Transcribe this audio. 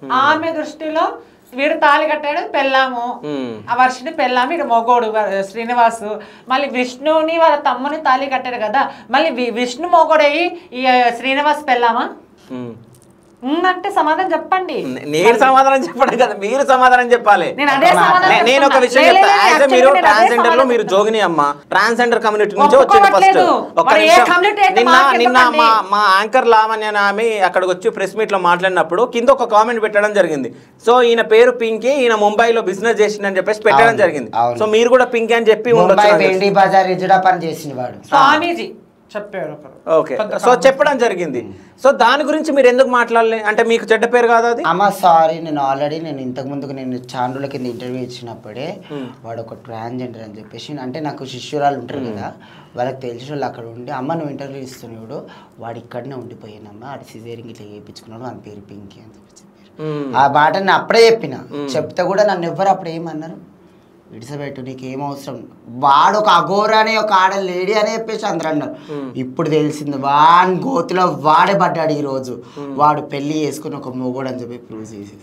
ఆమె దృష్టిలో వీడు తాళి కట్టాడు పెళ్ళాము ఆ వర్షిని పెళ్ళాము వీడు మొగోడు శ్రీనివాసు మళ్ళీ విష్ణుని వాళ్ళ తమ్ముని తాళి కట్టాడు కదా మళ్ళీ విష్ణు మొగోడయ్యి ఈ శ్రీనివాస్ పెళ్ళామా అంటే సమాధానం చెప్పండి. నేను సమాధానం చెప్పండి కదా, మీరు సమాధానం చెప్పాలి. నేను ఒక విషయం చెప్తాను. మీరు ట్రాన్స్జెండర్ లో మీరు జోగిని అమ్మ ట్రాన్స్జెండర్ కమ్యూనిటీ నుంచి వచ్చింది. ఫస్ట్ ఒక నిన్న మా యాంకర్ లావణ్య ఆమె అక్కడికి వచ్చి ప్రెస్ మీట్ లో మాట్లాడినప్పుడు కింద ఒక కామెంట్ పెట్టడం జరిగింది. సో ఈయన పేరు పింకీ, ఈయన ముంబైలో బిజినెస్ చేసిందని చెప్పేసి పెట్టడం జరిగింది. సో మీరు కూడా పింకీ అని చెప్పి స్వామీజీ చెప్పారు. ఓకే, సో చెప్పడం జరిగింది. సో దాని గురించి మీరు ఎందుకు మాట్లాడలే? అంటే మీకు చెడ్డ పేరు కాదు అది? అమ్మ సారీ, నేను ఆల్రెడీ ఇంతకు ముందుకు చాలా రోజుల కింద ఇంటర్వ్యూ ఇచ్చినప్పుడే వాడు ఒక ట్రాన్స్జెండర్ అని చెప్పేసి, అంటే నాకు శిష్యురాలు ఉంటారు కదా వాళ్ళకి తెలిసిన వాళ్ళు అక్కడ ఉండి, అమ్మ నువ్వు ఇంటర్వ్యూ ఇస్తున్నాడు వాడు ఇక్కడనే ఉండిపోయానమ్మ, ఆడు సిజేరింగ్ ఇట్లా చేయించుకున్నాడు, వాని పేరు పింకీ అని చెప్పి చెప్పారు. ఆ మాట నేను అప్పుడే చెప్పిన, చెప్తే కూడా నన్ను ఎవ్వరు అప్పుడు ఏమన్నారు, విడిసబెట్టు నీకేం అవసరం, వాడు ఒక అఘోర అనే ఒక ఆడ లేడీ అని చెప్పేసి అందరూ అన్నారు. ఇప్పుడు తెలిసింది వాని గోతిలో వాడే పడ్డాడు. ఈ రోజు వాడు పెళ్లి చేసుకుని ఒక మొగోడు అని చెప్పి ప్రూవ్ చేసి